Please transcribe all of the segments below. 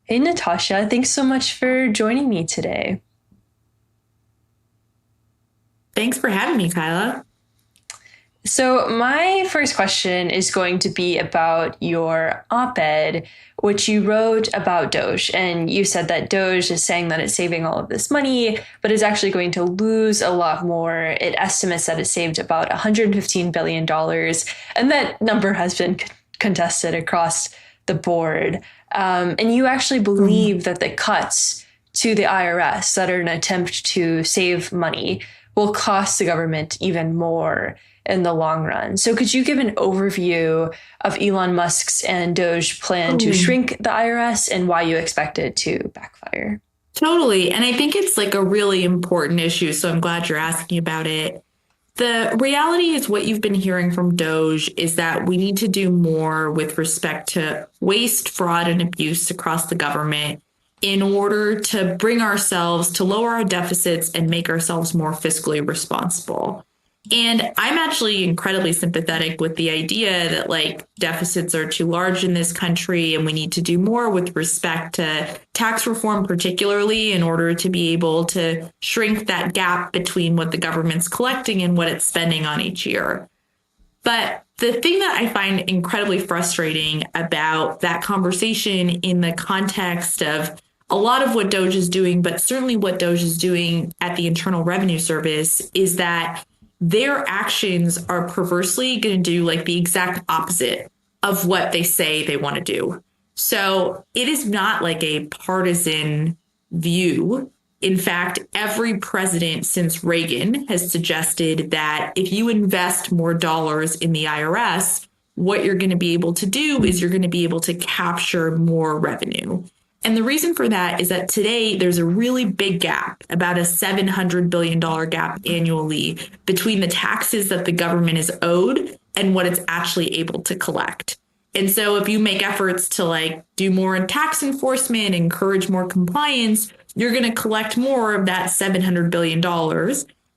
Hey, Natasha, thanks so much for joining me today. Thanks for having me, Kyla. So, my first question is going to be about your op ed, which you wrote about DOGE. And you said that DOGE is saying that it's saving all of this money, but is actually going to lose a lot more. It estimates that it saved about $115 billion. And that number has been contested across the board. And you actually Mm. believe that the cuts to the IRS that are an attempt to save money will cost the government even more in the long run. So, could you give an overview of Elon Musk's and Doge plan to Totally. shrink the IRS and why you expect it to backfire? Totally. And I think it's like a really important issue. So I'm glad you're asking about it. The reality is what you've been hearing from Doge is that we need to do more with respect to waste, fraud, and abuse across the government in order to bring ourselves to lower our deficits and make ourselves more fiscally responsible. And I'm actually incredibly sympathetic with the idea that like deficits are too large in this country and we need to do more with respect to tax reform, particularly in order to be able to shrink that gap between what the government's collecting and what it's spending on each year. But the thing that I find incredibly frustrating about that conversation in the context of a lot of what Doge is doing, but certainly what Doge is doing at the Internal Revenue Service, is that their actions are perversely going to do like the exact opposite of what they say they want to do. So it is not like a partisan view. In fact, every president since Reagan has suggested that if you invest more dollars in the IRS, what you're going to be able to do is you're going to be able to capture more revenue. And the reason for that is that today there's a really big gap, about a $700 billion gap annually between the taxes that the government is owed and what it's actually able to collect. And so if you make efforts to like do more in tax enforcement, encourage more compliance, you're going to collect more of that $700 billion.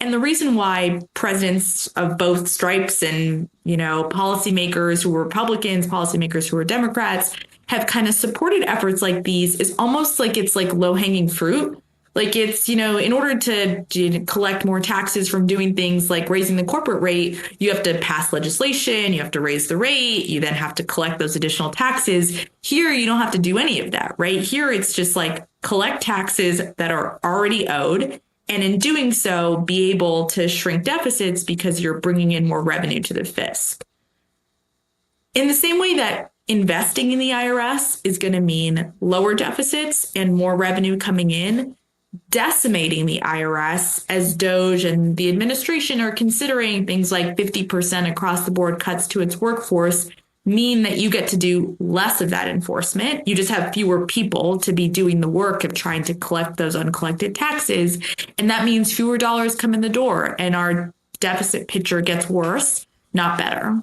And the reason why presidents of both stripes and, policymakers who were Republicans, policymakers who were Democrats have kind of supported efforts like these is almost like it's like low hanging fruit. Like it's, in order to collect more taxes from doing things like raising the corporate rate, you have to pass legislation, you have to raise the rate, you then have to collect those additional taxes. Here, you don't have to do any of that, right? Here, it's just like collect taxes that are already owed. And in doing so, be able to shrink deficits because you're bringing in more revenue to the fisc. In the same way that investing in the IRS is going to mean lower deficits and more revenue coming in, decimating the IRS as Doge and the administration are considering things like 50% across the board cuts to its workforce mean that you get to do less of that enforcement. You just have fewer people to be doing the work of trying to collect those uncollected taxes. And that means fewer dollars come in the door and our deficit picture gets worse, not better.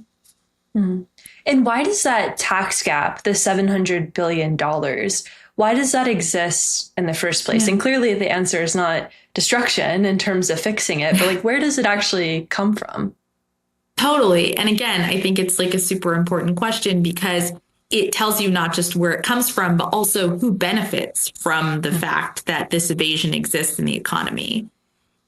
Hmm. And why does that tax gap, the $700 billion, why does that exist in the first place? Yeah. And clearly the answer is not destruction in terms of fixing it, but like, where does it actually come from? Totally. And again, I think it's like a super important question because it tells you not just where it comes from, but also who benefits from the fact that this evasion exists in the economy.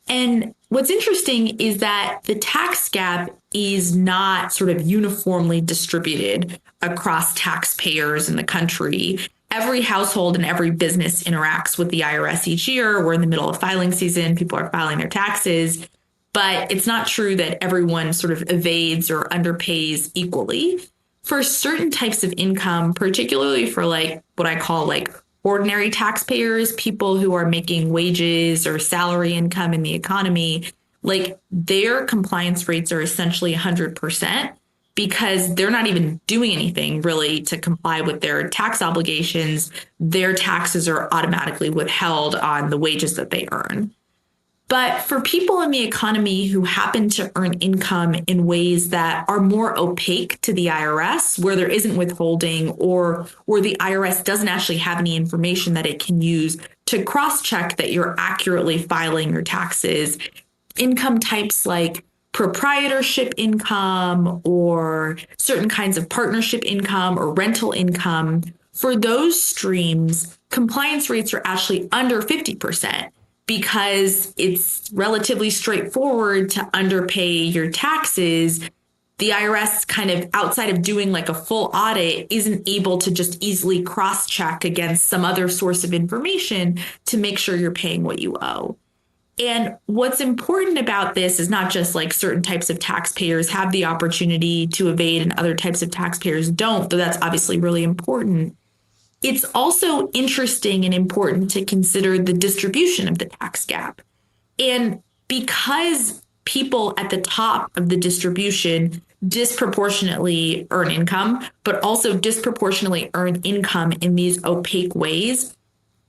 And what's interesting is that the tax gap is not sort of uniformly distributed across taxpayers in the country. Every household and every business interacts with the IRS each year. We're in the middle of filing season, people are filing their taxes. But it's not true that everyone sort of evades or underpays equally. For certain types of income, particularly for like what I call like ordinary taxpayers, people who are making wages or salary income in the economy, like their compliance rates are essentially 100% because they're not even doing anything really to comply with their tax obligations. Their taxes are automatically withheld on the wages that they earn. But for people in the economy who happen to earn income in ways that are more opaque to the IRS, where there isn't withholding or where the IRS doesn't actually have any information that it can use to cross-check that you're accurately filing your taxes, income types like proprietorship income or certain kinds of partnership income or rental income, For those streams, compliance rates are actually under 50% because it's relatively straightforward to underpay your taxes. The IRS kind of outside of doing like a full audit isn't able to just easily cross-check against some other source of information to make sure you're paying what you owe. And what's important about this is not just like certain types of taxpayers have the opportunity to evade and other types of taxpayers don't, though that's obviously really important. It's also interesting and important to consider the distribution of the tax gap. And because people at the top of the distribution disproportionately earn income, but also disproportionately earn income in these opaque ways,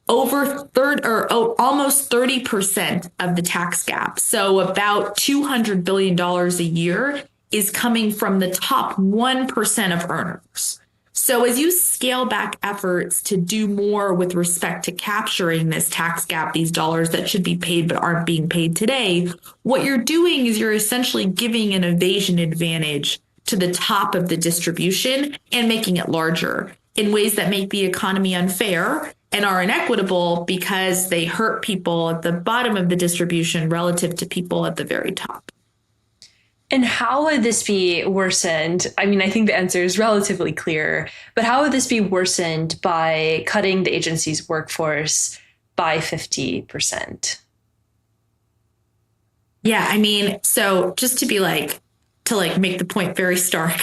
almost 30% of the tax gap, so about $200 billion a year, is coming from the top 1% of earners. So as you scale back efforts to do more with respect to capturing this tax gap, these dollars that should be paid but aren't being paid today, what you're doing is you're essentially giving an evasion advantage to the top of the distribution and making it larger in ways that make the economy unfair and are inequitable because they hurt people at the bottom of the distribution relative to people at the very top. And how would this be worsened? I mean, I think the answer is relatively clear, but how would this be worsened by cutting the agency's workforce by 50%? Yeah, I mean, so just to make the point very stark,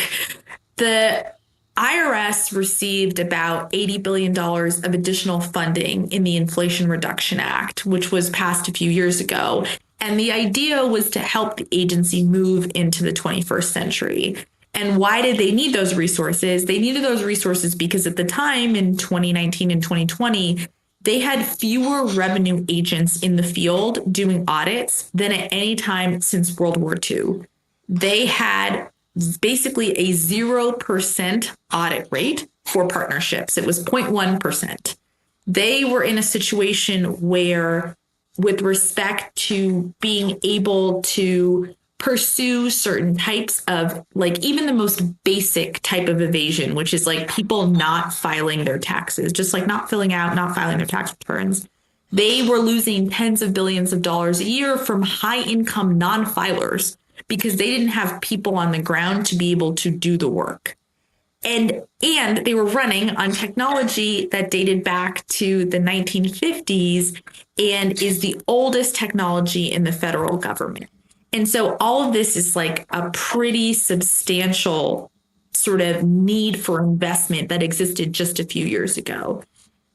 the IRS received about $80 billion of additional funding in the Inflation Reduction Act, which was passed a few years ago. And the idea was to help the agency move into the 21st century. And why did they need those resources? They needed those resources because at the time in 2019 and 2020, they had fewer revenue agents in the field doing audits than at any time since World War II. They had basically a 0% audit rate for partnerships. It was 0.1%. They were in a situation where, with respect to being able to pursue certain types of, like, even the most basic type of evasion, which is like people not filing their taxes, just like not filing their tax returns. They were losing tens of billions of dollars a year from high income non-filers because they didn't have people on the ground to be able to do the work. And they were running on technology that dated back to the 1950s and is the oldest technology in the federal government. And so all of this is like a pretty substantial sort of need for investment that existed just a few years ago.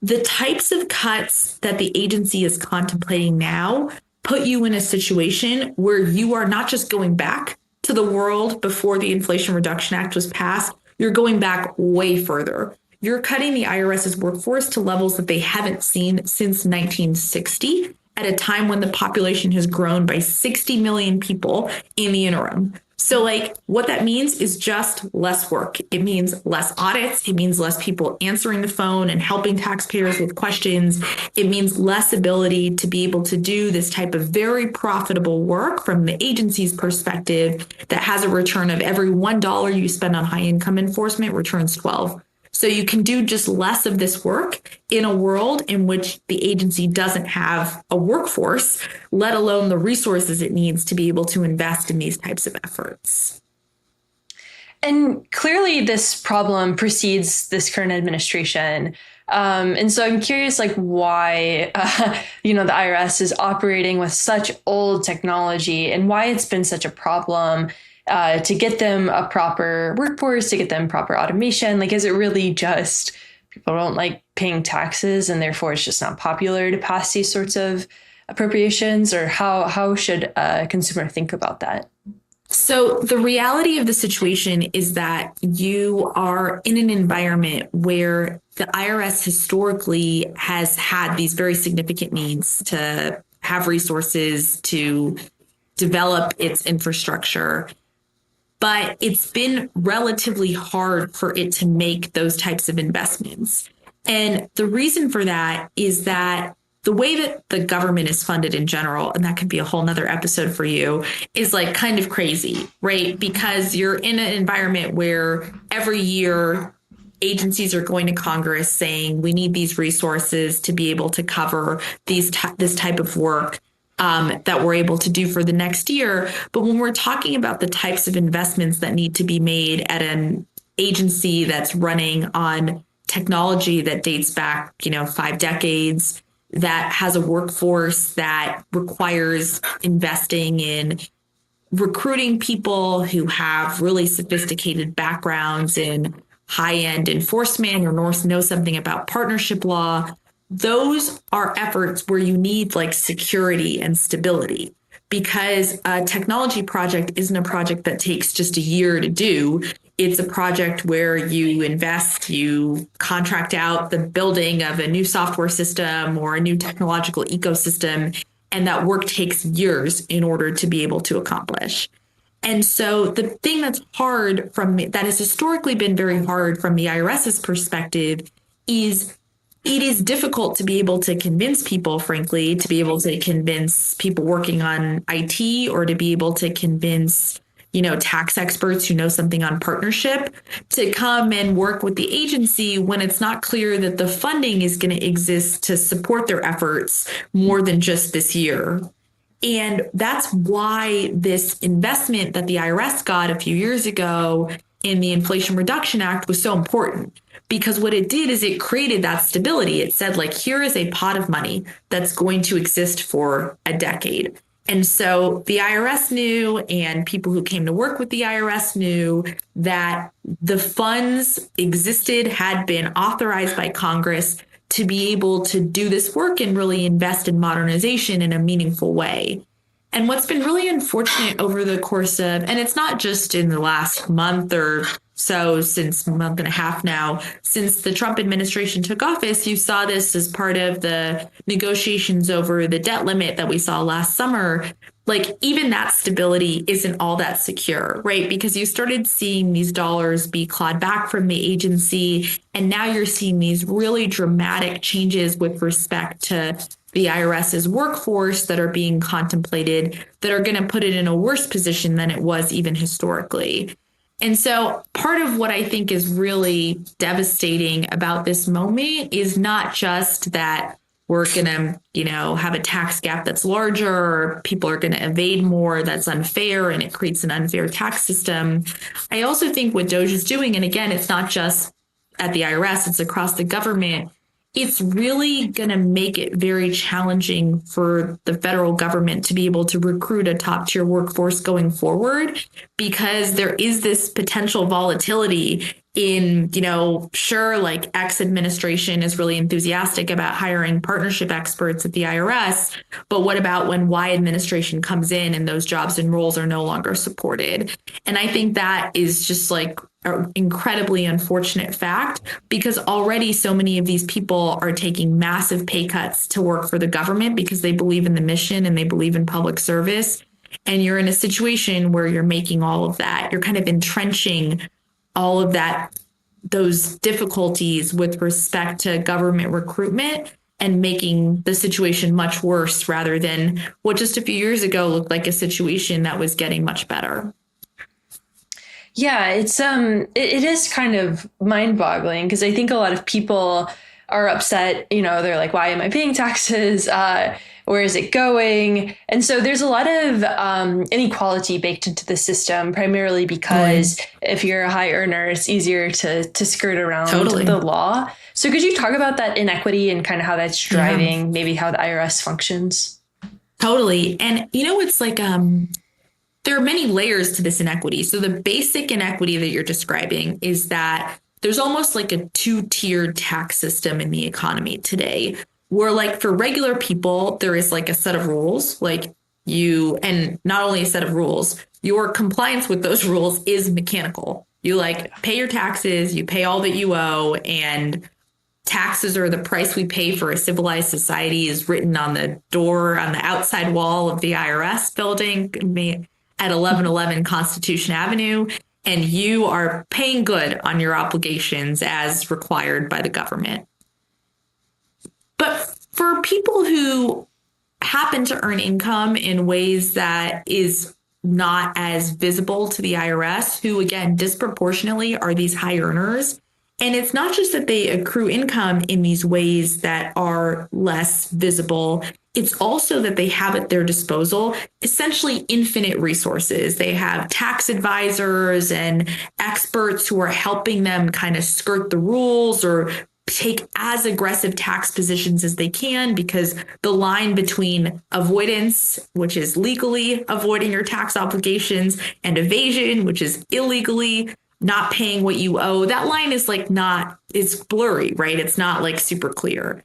The types of cuts that the agency is contemplating now put you in a situation where you are not just going back to the world before the Inflation Reduction Act was passed, you're going back way further. You're cutting the IRS's workforce to levels that they haven't seen since 1960, at a time when the population has grown by 60 million people in the interim. So like what that means is just less work. It means less audits. It means less people answering the phone and helping taxpayers with questions. It means less ability to be able to do this type of very profitable work from the agency's perspective that has a return of every $1 you spend on high income enforcement returns 12. So you can do just less of this work in a world in which the agency doesn't have a workforce, let alone the resources it needs to be able to invest in these types of efforts. And clearly this problem precedes this current administration. And so I'm curious, like, why, the IRS is operating with such old technology and why it's been such a problem to get them a proper workforce, to get them proper automation. Like, is it really just people don't like paying taxes and therefore it's just not popular to pass these sorts of appropriations? Or how should a consumer think about that? So the reality of the situation is that you are in an environment where the IRS historically has had these very significant needs to have resources to develop its infrastructure. But it's been relatively hard for it to make those types of investments. And the reason for that is that the way that the government is funded in general, and that could be a whole nother episode for you, is like kind of crazy, right? Because you're in an environment where every year agencies are going to Congress saying we need these resources to be able to cover this type of work that we're able to do for the next year. But when we're talking about the types of investments that need to be made at an agency that's running on technology that dates back, 5 decades, that has a workforce that requires investing in recruiting people who have really sophisticated backgrounds in high-end enforcement or know something about partnership law. Those are efforts where you need like security and stability, because a technology project isn't a project that takes just a year to do. It's a project where you invest, you contract out the building of a new software system or a new technological ecosystem, and that work takes years in order to be able to accomplish. And so the thing that's hard that has historically been very hard from the IRS's perspective is it is difficult to be able to convince people, frankly, to be able to convince people working on IT or to be able to convince, tax experts who know something on partnership to come and work with the agency when it's not clear that the funding is going to exist to support their efforts more than just this year. And that's why this investment that the IRS got a few years ago in the Inflation Reduction Act was so important, because what it did is it created that stability. It said, like, here is a pot of money that's going to exist for a decade. And so the IRS knew, and people who came to work with the IRS knew, that the funds existed, had been authorized by Congress to be able to do this work and really invest in modernization in a meaningful way. And what's been really unfortunate over the course of, and it's not just in the last month or so, since a month and a half now, since the Trump administration took office, you saw this as part of the negotiations over the debt limit that we saw last summer. Like, even that stability isn't all that secure, right? Because you started seeing these dollars be clawed back from the agency, and now you're seeing these really dramatic changes with respect to the IRS's workforce that are being contemplated that are going to put it in a worse position than it was even historically. And so part of what I think is really devastating about this moment is not just that we're going to, have a tax gap that's larger, or people are going to evade more that's unfair, and it creates an unfair tax system. I also think what DOGE is doing, and again, it's not just at the IRS, it's across the government, it's really going to make it very challenging for the federal government to be able to recruit a top tier workforce going forward, because there is this potential volatility in, sure, like X administration is really enthusiastic about hiring partnership experts at the IRS, but what about when Y administration comes in and those jobs and roles are no longer supported? And I think that is just like an incredibly unfortunate fact, because already so many of these people are taking massive pay cuts to work for the government because they believe in the mission and they believe in public service. And you're in a situation where you're making all of that, you're kind of entrenching all of that, those difficulties with respect to government recruitment, and making the situation much worse rather than what just a few years ago looked like a situation that was getting much better. Yeah, it is kind of mind-boggling, because I think a lot of people are upset. They're like, why am I paying taxes? Where is it going? And so there's a lot of inequality baked into the system, primarily because if you're a high earner, it's easier to skirt around the law. So could you talk about that inequity and kind of how that's driving maybe how the IRS functions? Totally. And it's like there are many layers to this inequity. So the basic inequity that you're describing is that there's almost like a two-tiered tax system in the economy today, where, like, for regular people, there is like a set of rules, like and not only a set of rules, your compliance with those rules is mechanical. You pay your taxes, you pay all that you owe, and taxes are the price we pay for a civilized society is written on the door, on the outside wall of the IRS building at 1111 Constitution Avenue. And you are paying good on your obligations as required by the government. But for people who happen to earn income in ways that is not as visible to the IRS, who, again, disproportionately are these high earners, And it's not just that they accrue income in these ways that are less visible. It's also that they have at their disposal essentially infinite resources. They have tax advisors and experts who are helping them kind of skirt the rules or take as aggressive tax positions as they can, because the line between avoidance, which is legally avoiding your tax obligations, and evasion, which is illegally not paying what you owe, that line is like not, it's blurry, right? It's not like super clear.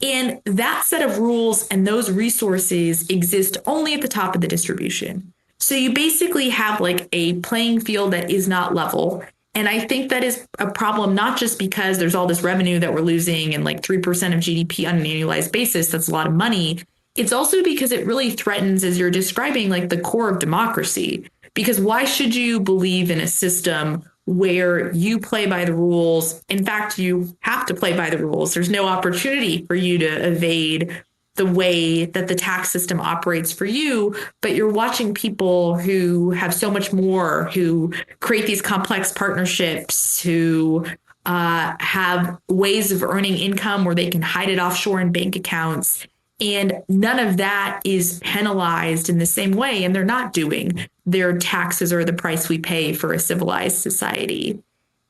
And that set of rules and those resources exist only at the top of the distribution. So you basically have like a playing field that is not level. And I think that is a problem, not just because there's all this revenue that we're losing and like 3% of GDP on an annualized basis. That's a lot of money. It's also because it really threatens, as you're describing, like the core of democracy. Because why should you believe in a system where you play by the rules? In fact, you have to play by the rules. There's no opportunity for you to evade the way that the tax system operates for you, but you're watching people who have so much more, who create these complex partnerships, who have ways of earning income where they can hide it offshore in bank accounts. And none of that is penalized in the same way. And they're not doing. Their taxes are the price we pay for a civilized society.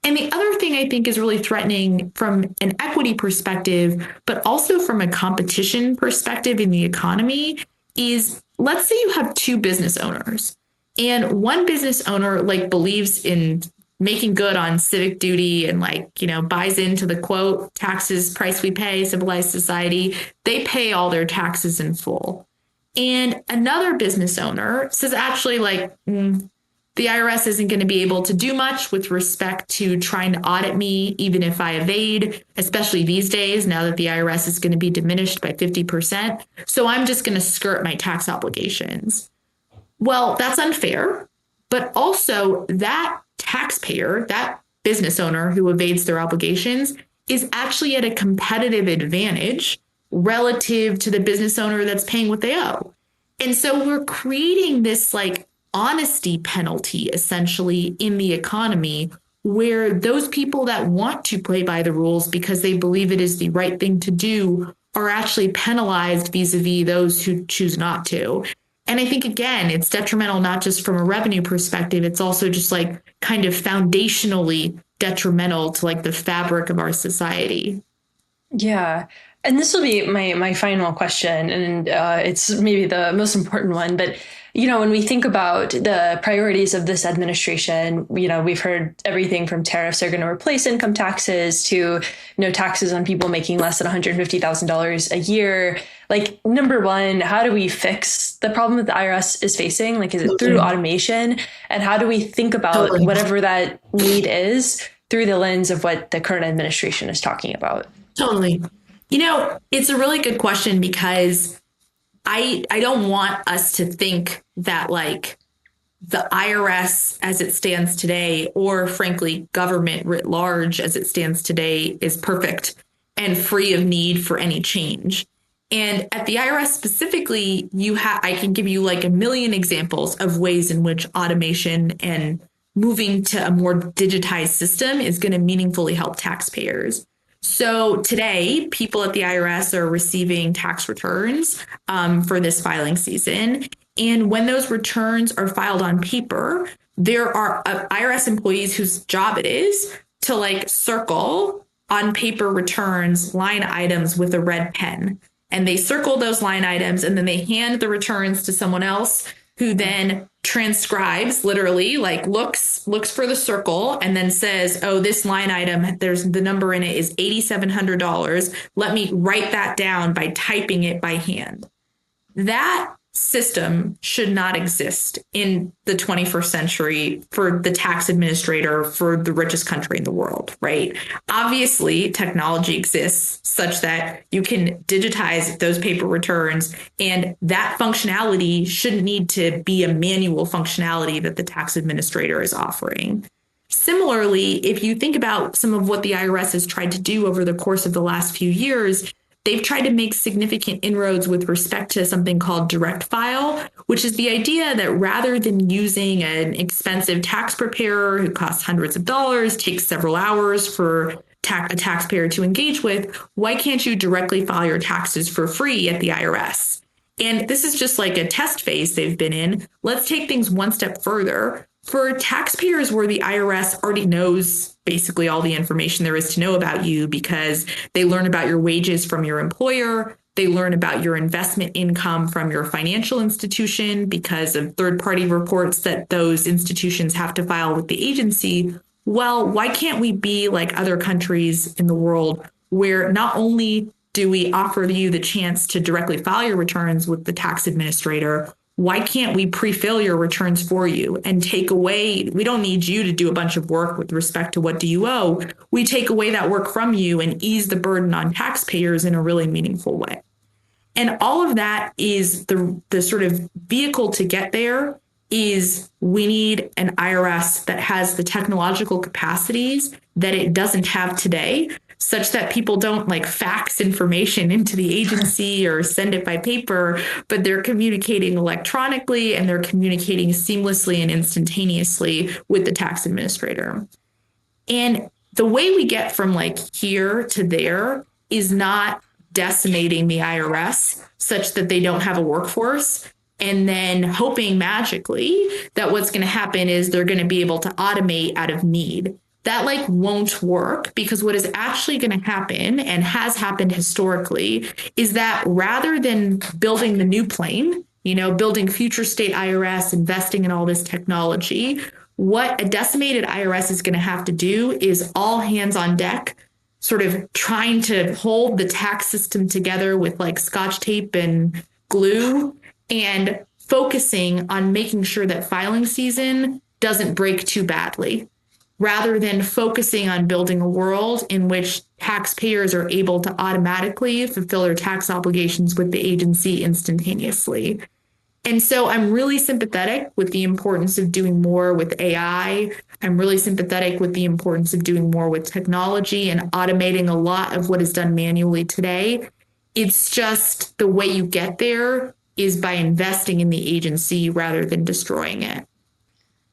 And the other thing I think is really threatening from an equity perspective, but also from a competition perspective in the economy, is let's say you have two business owners and one business owner like believes in making good on civic duty and like, you know, buys into the quote, taxes, price we pay, civilized society. They pay all their taxes in full. And another business owner says, actually, like, the IRS isn't going to be able to do much with respect to trying to audit me, even if I evade, especially these days, now that the IRS is going to be diminished by 50%. So I'm just going to skirt my tax obligations. Well, that's unfair. But also that taxpayer, that business owner who evades their obligations, is actually at a competitive advantage relative to the business owner that's paying what they owe. And so we're creating this like honesty penalty essentially in the economy, where those people that want to play by the rules because they believe it is the right thing to do are actually penalized vis-a-vis those who choose not to. And I think, again, it's detrimental not just from a revenue perspective, it's also just like kind of foundationally detrimental to like the fabric of our society. Yeah. And this will be my final question, and it's maybe the most important one. But, you know, when we think about the priorities of this administration, you know, we've heard everything from tariffs are going to replace income taxes to no taxes on people making less than $150,000 a year. Like, number one, how do we fix the problem that the IRS is facing? Like, is it through automation? And how do we think about whatever that need is through the lens of what the current administration is talking about? Totally. You know, it's a really good question because I don't want us to think that like the IRS as it stands today, or frankly, government writ large as it stands today, is perfect and free of need for any change. And at the IRS specifically, I can give you like a million examples of ways in which automation and moving to a more digitized system is going to meaningfully help taxpayers. So today, people at the IRS are receiving tax returns for this filing season. And when those returns are filed on paper, there are IRS employees whose job it is to like circle on paper returns line items with a red pen. And they circle those line items and then they hand the returns to someone else who then transcribes, literally like looks for the circle and then says, oh, this line item, there's the number in it is $8,700. Let me write that down by typing it by hand. That system should not exist in the 21st century for the tax administrator for the richest country in the world, right? Obviously, technology exists such that you can digitize those paper returns, and that functionality shouldn't need to be a manual functionality that the tax administrator is offering. Similarly, if you think about some of what the IRS has tried to do over the course of the last few years, they've tried to make significant inroads with respect to something called direct file, which is the idea that rather than using an expensive tax preparer who costs hundreds of dollars, takes several hours for a taxpayer to engage with, why can't you directly file your taxes for free at the IRS? And this is just like a test phase they've been in. Let's take things one step further. For taxpayers where the IRS already knows basically all the information there is to know about you because they learn about your wages from your employer, they learn about your investment income from your financial institution because of third-party reports that those institutions have to file with the agency. Well, why can't we be like other countries in the world where not only do we offer you the chance to directly file your returns with the tax administrator, why can't we pre-fill your returns for you and take away, we don't need you to do a bunch of work with respect to what do you owe. We take away that work from you and ease the burden on taxpayers in a really meaningful way. And all of that is the sort of vehicle to get there is we need an IRS that has the technological capacities that it doesn't have today, such that people don't like fax information into the agency or send it by paper, but they're communicating electronically and they're communicating seamlessly and instantaneously with the tax administrator. And the way we get from like here to there is not decimating the IRS such that they don't have a workforce and then hoping magically that what's going to happen is they're going to be able to automate out of need. That like won't work because what is actually going to happen and has happened historically is that rather than building the new plane, building future state IRS, investing in all this technology, what a decimated IRS is going to have to do is all hands on deck, sort of trying to hold the tax system together with like Scotch tape and glue and focusing on making sure that filing season doesn't break too badly, rather than focusing on building a world in which taxpayers are able to automatically fulfill their tax obligations with the agency instantaneously. And so I'm really sympathetic with the importance of doing more with AI. I'm really sympathetic with the importance of doing more with technology and automating a lot of what is done manually today. It's just the way you get there is by investing in the agency rather than destroying it.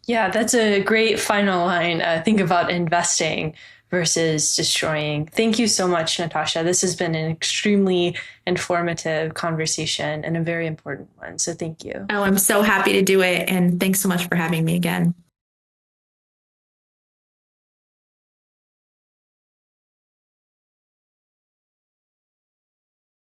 Yeah, that's a great final line. Think about investing versus destroying. Thank you so much, Natasha. This has been an extremely informative conversation and a very important one. So thank you. Oh, I'm so happy to do it. And thanks so much for having me again.